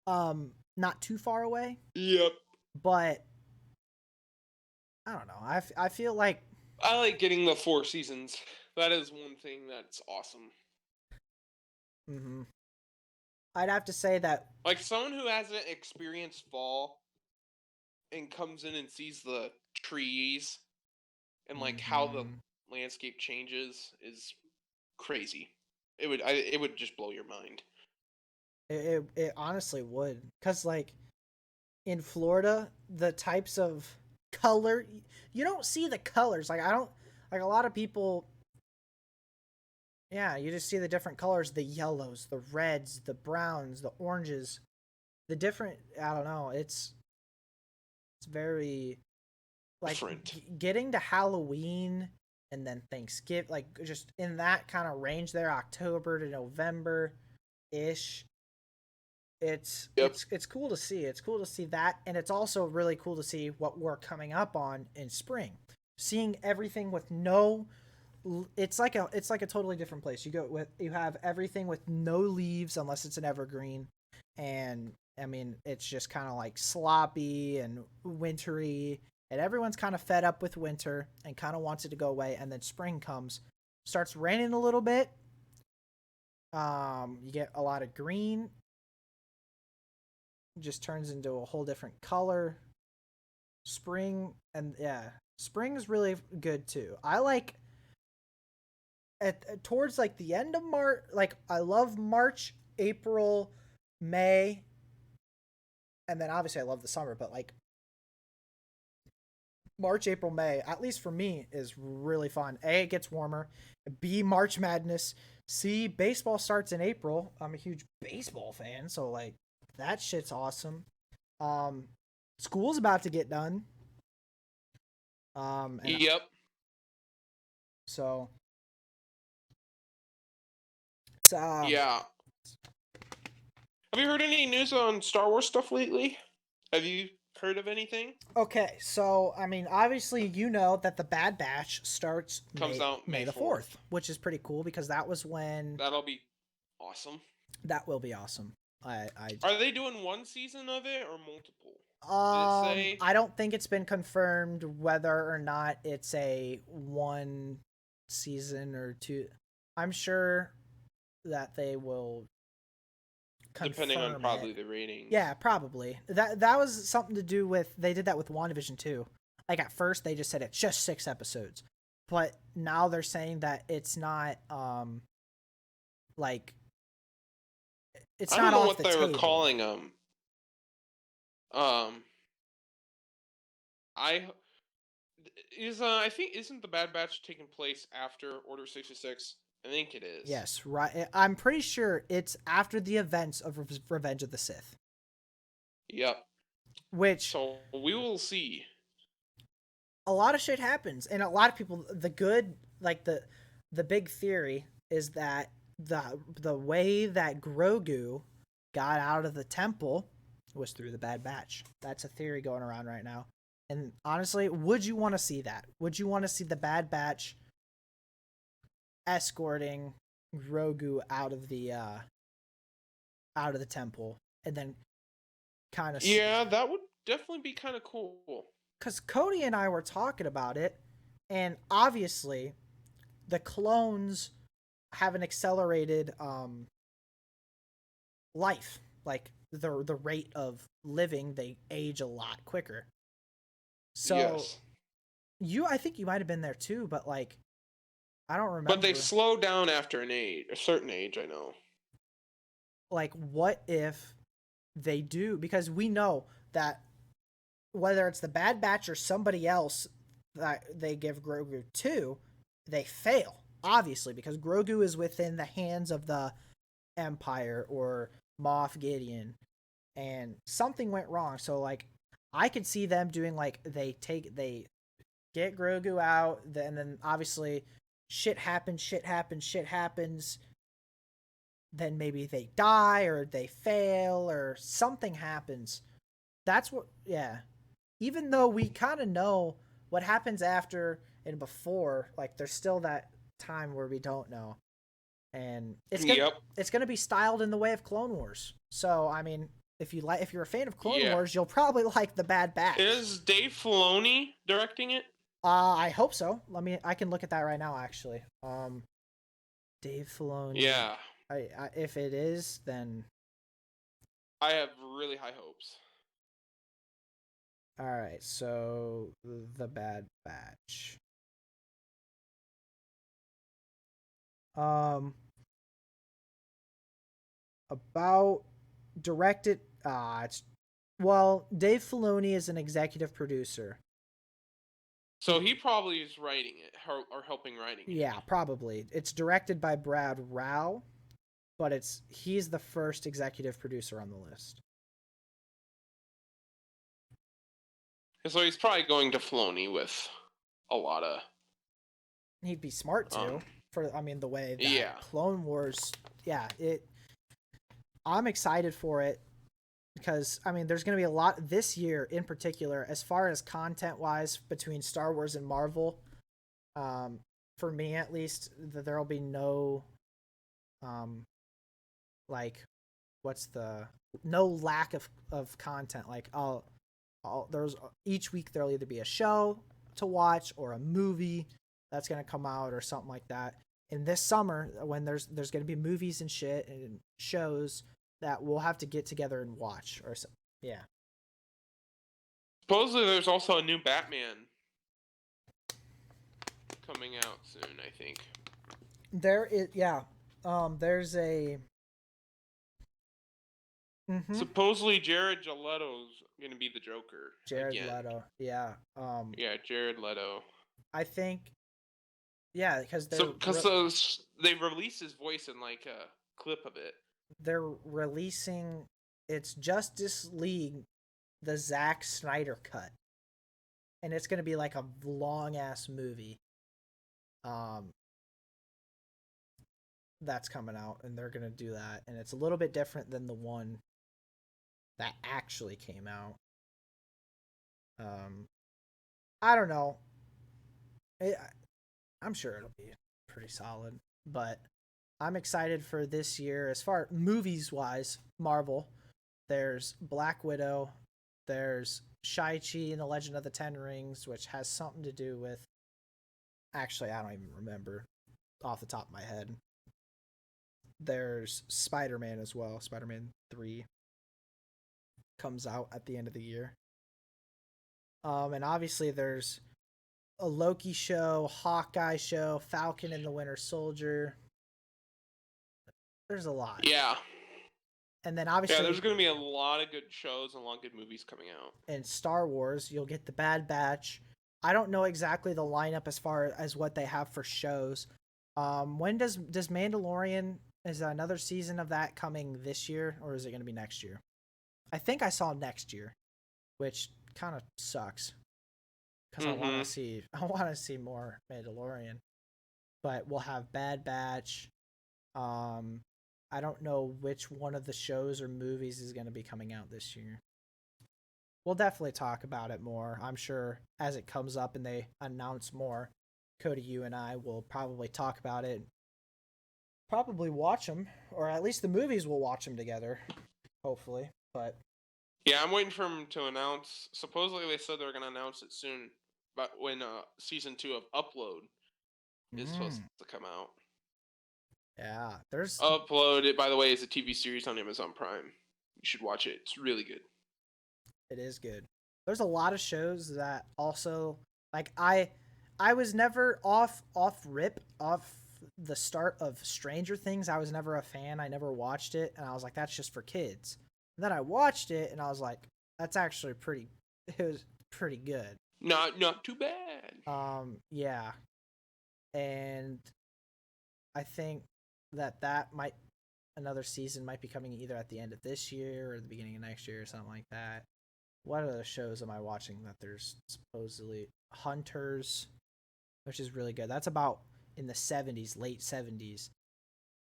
Not too far away. yep. But I don't know. I feel like I like getting the 4 seasons. That is one thing that's awesome. mm-hmm. I'd have to say that Like someone who hasn't experienced fall and comes in and sees the trees and like how the landscape changes is crazy. It would just blow your mind. it honestly would, cuz like in Florida, the types of color you don't see the colors. Like I don't like a lot of people. Yeah, you just see the different colors, the yellows, the reds, the browns, the oranges, the different I don't know, it's very like Different. getting to Halloween and then Thanksgiving, like just in that kind of range there, October to November ish. Yep. It's cool to see. It's cool to see that, and it's also really cool to see what we're coming up on in spring. Seeing everything with no, it's like a totally different place. You have everything with no leaves unless it's an evergreen, and I mean it's just kind of like sloppy and wintry, and everyone's kind of fed up with winter and kind of wants it to go away. And then spring comes, starts raining a little bit. You get a lot of green, just turns into a whole different color. Spring and yeah, spring is really good too. I like towards like the end of March. Like I love March, April, May, and then obviously I love the summer. But like March, April, May, at least for me, is really fun. A, it gets warmer. B, March Madness. C, baseball starts in April. I'm a huge baseball fan, so like that shit's awesome. School's about to get done. Yep. So it's Yeah. Have you heard any news on Star Wars stuff lately? Have you heard of anything? okay. So I mean, obviously, you know that the Bad Batch starts Comes out May the 4th, which is pretty cool because that was when That'll be awesome. that will be awesome. I Are they doing one season of it or multiple? Did it say? I don't think it's been confirmed whether or not it's a one season or two. I'm sure that they will Depending on confirm probably it. the ratings. Yeah, probably. That was something to do with they did that with WandaVision too. Like at first they just said it's just 6 episodes. But now they're saying that it's not like it's I not don't know off what the they table. were calling them. I think isn't the Bad Batch taking place after Order 66? I think it is. Yes, right. I'm pretty sure it's after the events of Revenge of the Sith. Yep. Which So we will see. a lot of shit happens, and a lot of people, the good, like the big theory is that the way that Grogu got out of the temple was through the Bad Batch. That's a theory going around right now. And honestly, would you want to see that? Would you want to see the Bad Batch escorting Grogu out of the temple and then kind of Yeah, that would definitely be kind of cool. because Cody and I were talking about it, and obviously the clones have an accelerated life. Like the rate of living, they age a lot quicker. So Yes. I think you might have been there too, but like I don't remember. But they slow down after a certain age, I know. Like, what if they do? Because we know that whether it's the Bad Batch or somebody else that they give Grogu to, they fail, obviously, because Grogu is within the hands of the Empire or Moff Gideon, and something went wrong. So, like, I could see them doing, like, they get Grogu out, and then obviously shit happens, then maybe they die or they fail or something happens. That's what, yeah. Even though we kind of know what happens after and before, like there's still that time where we don't know. And it's gonna be styled in the way of Clone Wars. So I mean, if you're a fan of Clone Wars, you'll probably like the Bad Batch. Is Dave Filoni directing it? I hope so. I can look at that right now actually. Dave Filoni. Yeah. If it is, then I have really high hopes. all right. So the Bad Batch. About directed. Dave Filoni is an executive producer. So he probably is writing it or helping writing it. Yeah, probably. It's directed by Brad Rao, but he's the first executive producer on the list. So he's probably going to Filoni with a lot of. He'd be smart too. The way that Clone Wars. Yeah, I'm excited for it because there's going to be a lot this year in particular as far as content wise between Star Wars and Marvel. For me at least, there'll be no no lack of content. Like there's each week there'll either be a show to watch or a movie that's going to come out or something like that. And this summer, when there's going to be movies and shit and shows that we'll have to get together and watch or something. Yeah. Supposedly there's also a new Batman coming out soon, I think. There is, yeah. There's a. Mm-hmm. Supposedly Jared Leto's gonna be the Joker. Jared Leto, yeah. Yeah, Jared Leto. I think. Yeah, because they released his voice in like a clip of it. They're releasing it's Justice League, the Zack Snyder cut, and it's gonna be like a long ass movie. That's coming out, and they're gonna do that, and it's a little bit different than the one that actually came out. I don't know. I'm sure it'll be pretty solid, but I'm excited for this year as far movies wise. Marvel, there's Black Widow, there's Shang-Chi and the Legend of the Ten Rings, which has something to do with. Actually, I don't even remember off the top of my head. There's Spider-Man as well. Spider-Man 3 comes out at the end of the year. And obviously there's a Loki show, Hawkeye show, Falcon and the Winter Soldier. There's a lot. Yeah. And then obviously there's going to be a lot of good shows and a lot of good movies coming out. In Star Wars, you'll get the Bad Batch. I don't know exactly the lineup as far as what they have for shows. When does Mandalorian, is another season of that coming this year, or is it going to be next year? I think I saw next year, which kind of sucks because I want to see more Mandalorian. But we'll have Bad Batch. I don't know which one of the shows or movies is going to be coming out this year. We'll definitely talk about it more. I'm sure as it comes up and they announce more, Cody, you and I will probably talk about it. Probably watch them, or at least the movies we'll watch them together, hopefully. But Yeah, I'm waiting for them to announce. Supposedly they said they're going to announce it soon, but when season 2 of Upload is supposed to come out. yeah, there's Upload, it by the way, is a TV series on Amazon Prime. You should watch it. It's really good. it is good. There's a lot of shows that also like I was never off the start of Stranger Things. I was never a fan. I never watched it, and I was like, that's just for kids. And then I watched it, and I was like, that's actually pretty. It was pretty good. Not too bad. Yeah, and I think that might another season might be coming either at the end of this year or the beginning of next year or something like that. What other shows am I watching that there's supposedly Hunters, which is really good. That's about in the 70s, late 70s.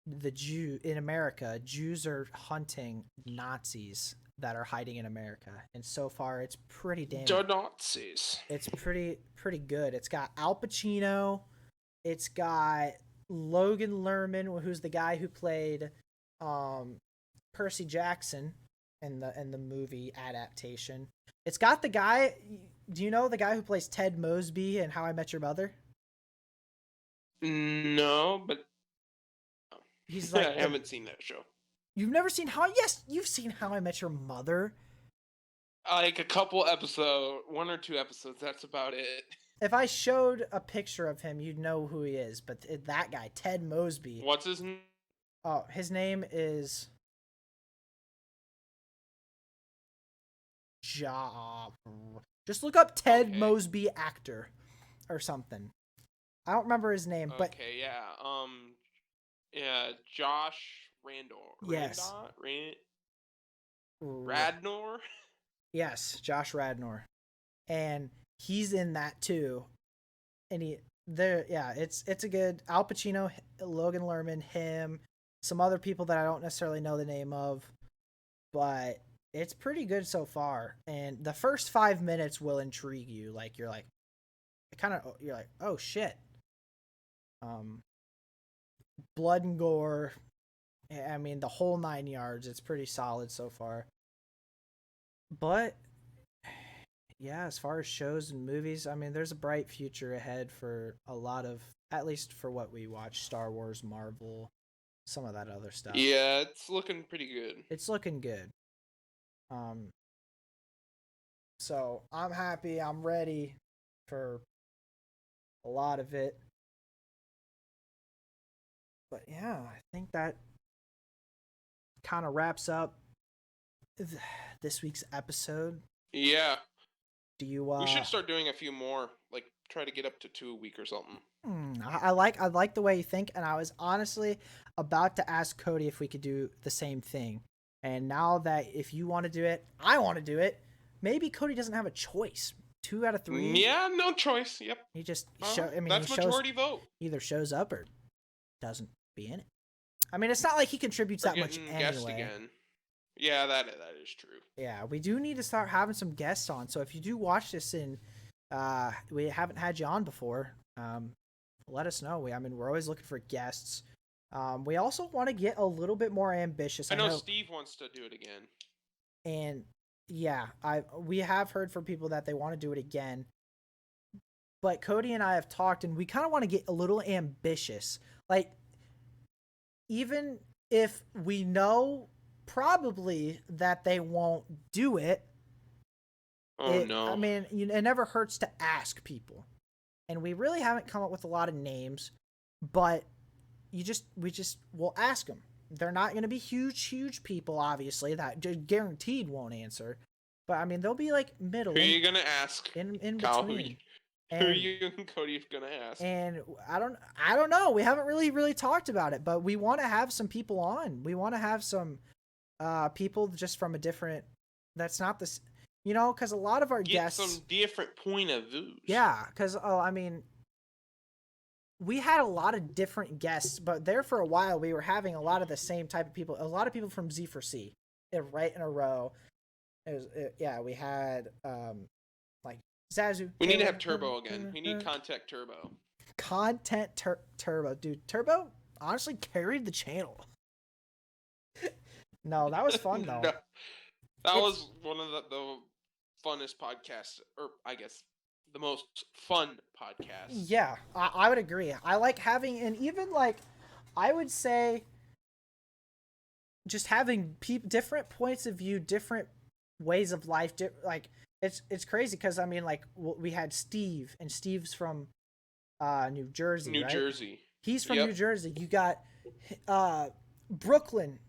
The Jew in America, Jews are hunting Nazis that are hiding in America, and so far it's pretty damn. The Nazis. It's pretty good. It's got Al Pacino. It's got Logan Lerman, who's the guy who played Percy Jackson in the movie adaptation. It's got the guy. Do you know the guy who plays Ted Mosby in How I Met Your Mother? No, but He's like I haven't seen that show. You've never seen How? Yes, you've seen How I Met Your Mother. Like a couple episodes, 1 or 2 episodes. That's about it. If I showed a picture of him, you'd know who he is. But that guy, Ted Mosby. What's his name? Oh, his name is Just look up Ted Mosby actor or something. I don't remember his name, but okay, yeah, yeah, Josh Randor. Yes. Radnor. Yes, Josh Radnor, and he's in that too. And it's a good Al Pacino, Logan Lerman, him, some other people that I don't necessarily know the name of, but it's pretty good so far. And the first 5 minutes will intrigue you. Like you're like, oh shit. Blood and gore. I mean, the whole 9 yards. It's pretty solid so far. But yeah, as far as shows and movies, I mean, there's a bright future ahead for a lot of, at least for what we watch, Star Wars, Marvel, some of that other stuff. Yeah, it's looking pretty good. It's looking good. So I'm happy. I'm ready for a lot of it. But yeah, I think that kind of wraps up this week's episode. Yeah. Do you? We should start doing a few more. Like try to get up to 2 a week or something. I like the way you think, and I was honestly about to ask Cody if we could do the same thing. And now that if you want to do it, I want to do it. Maybe Cody doesn't have a choice. 2 out of 3. Yeah, no choice. Yep. He just that's majority vote. Either shows up or doesn't be in it. I mean, it's not like he contributes that much anyway. Again. Yeah, that is true. Yeah, we do need to start having some guests on. So if you do watch this and we haven't had you on before, let us know. We're always looking for guests. We also want to get a little bit more ambitious. I know Steve wants to do it again. And yeah, we have heard from people that they want to do it again. But Cody and I have talked, and we kind of want to get a little ambitious. Like, even if we know probably that they won't do it. No. I mean, it never hurts to ask people. And we really haven't come up with a lot of names, but we'll ask them. They're not going to be huge people, obviously, that guaranteed won't answer. But I mean, they'll be like middle. Who are you going to ask? In Kyle, between. Who are you and Cody going to ask? And I don't know. We haven't really talked about it, but we want to have some people on. We want to have some people just from a different, that's not this, because a lot of our guests, some different point of views. Yeah, because I mean, we had a lot of different guests, but there for a while we were having a lot of the same type of people. A lot of people from Z4C, right in a row. Yeah, we had like Zazu. We need to have Turbo again. We need Contact Turbo. Turbo, dude. Turbo honestly carried the channel. No, that was fun though. No, that was one of the funnest podcasts, or I guess the most fun podcast. Yeah, I would agree. I like having, and even like, I would say, just having different points of view, different ways of life. Like, it's crazy because I mean, like, we had Steve, and Steve's from New Jersey. New right? Jersey. He's from New Jersey. You got Brooklyn.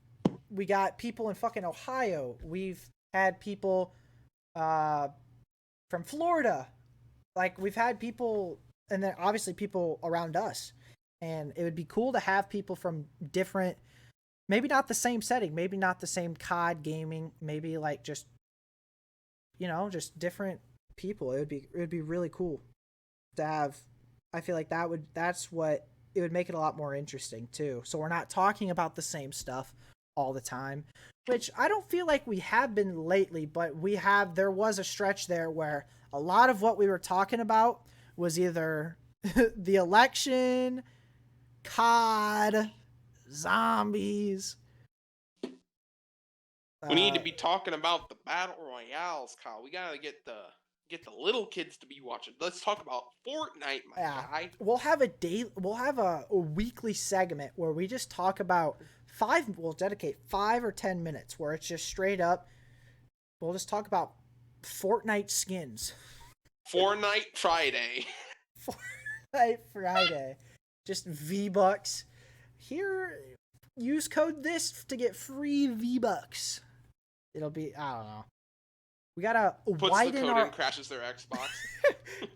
We got people in fucking Ohio. We've had people from Florida. Like, we've had people, and then obviously people around us. And it would be cool to have people from different, maybe not the same setting, maybe not the same COD gaming, maybe like just, just different people. It would be really cool to have. I feel like that's what it would make it a lot more interesting too. So we're not talking about the same stuff all the time, which I don't feel like we have been lately, but there was a stretch there where a lot of what we were talking about was either the election, COD, zombies. We need to be talking about the battle royales, Kyle. We gotta get the little kids to be watching. Let's talk about Fortnite, my guy. We'll have a weekly segment where we just talk about we'll dedicate 5 or 10 minutes where it's just straight up. We'll just talk about Fortnite skins. Fortnite Friday. Fortnite Friday. Just V-Bucks. Here, use code this to get free V-Bucks. It'll be, I don't know. We gotta widen the code and crashes their Xbox.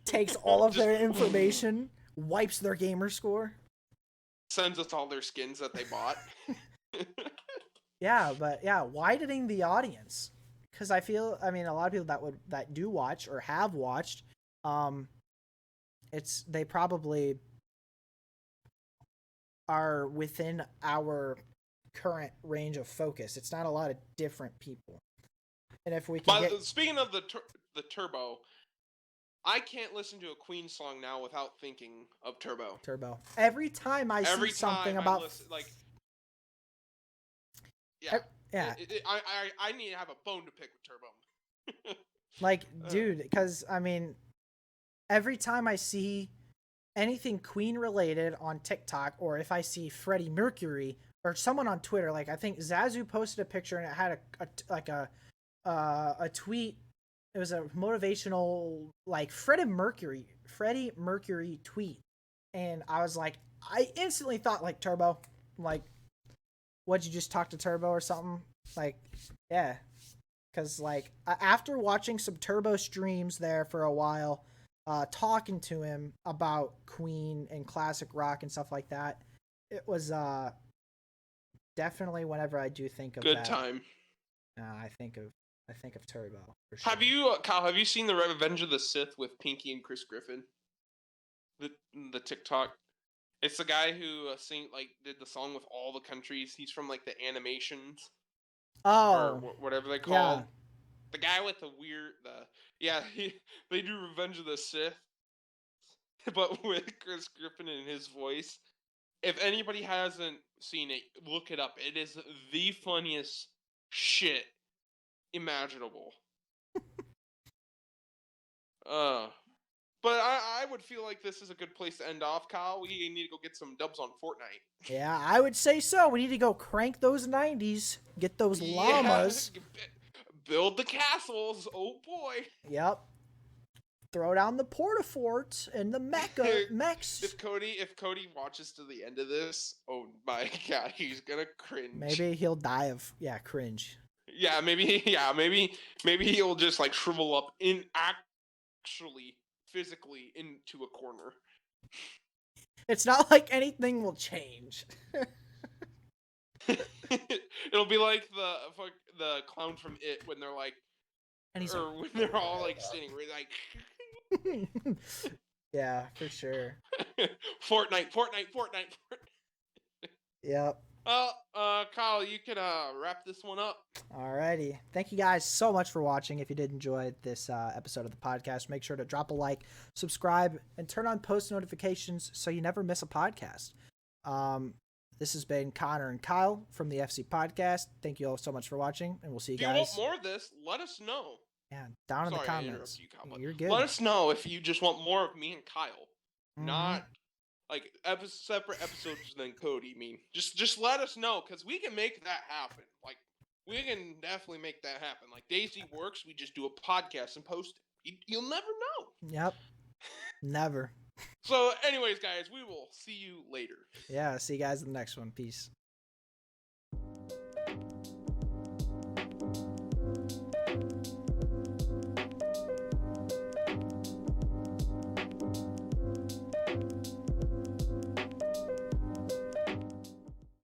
Takes all of their information, wipes their gamer score. Sends us all their skins that they bought. Yeah, but yeah, widening the audience. Because a lot of people that do watch or have watched, they probably are within our current range of focus. It's not a lot of different people. And if we can speaking of the Turbo, I can't listen to a Queen song now without thinking of Turbo. Every time I see something about I need to have a bone to pick with Turbo. Like, dude, because every time I see anything Queen related on TikTok, or if I see Freddie Mercury or someone on Twitter, like I think Zazu posted a picture and it had a tweet. It was a motivational, like, Freddie Mercury tweet, and I was like, I instantly thought like Turbo, like, what'd you just talk to Turbo or something? Like, yeah, because like after watching some Turbo streams there for a while, talking to him about Queen and classic rock and stuff like that, it was definitely whenever I do think of good time. I think of Turbo. For sure. Have you, Kyle? Have you seen the Revenge of the Sith with Pinky and Chris Griffin? The TikTok. It's the guy who did the song with all the countries. He's from like the animations. Oh, or whatever they call him. The guy with the weird they do Revenge of the Sith, but with Chris Griffin in his voice. If anybody hasn't seen it, look it up. It is the funniest shit imaginable. But I would feel like this is a good place to end off, Kyle. We need to go get some dubs on Fortnite. Yeah, I would say so. We need to go crank those 90s, get those llamas. Build the castles. Oh boy. Yep. Throw down the porta-forts and the mechs. If Cody watches to the end of this, oh my god, he's gonna cringe. Maybe he'll die of cringe. Yeah, maybe he'll just like shrivel up physically into a corner. It's not like anything will change. It'll be like the clown from It when they're like, when they're all like standing like. Yeah, for sure. Fortnite, Fortnite, Fortnite, Fortnite. Yep. Kyle, you can wrap this one up. Alrighty. Thank you guys so much for watching. If you did enjoy this episode of the podcast, make sure to drop a like, subscribe, and turn on post notifications so you never miss a podcast. This has been Connor and Kyle from the FC Podcast. Thank you all so much for watching, and we'll see you If you guys. want more of this, let us know. Yeah, down in the Sorry, I comments. interrupted you, Kyle, but You're good. let us know if you just want more of me and Kyle, not like separate episodes than Cody. I mean, just let us know because we can make that happen. Like, we can definitely make that happen. Like Daisy works, we just do a podcast and post it. You'll never know. Yep. Never. So, anyways, guys, we will see you later. Yeah, see you guys in the next one. Peace.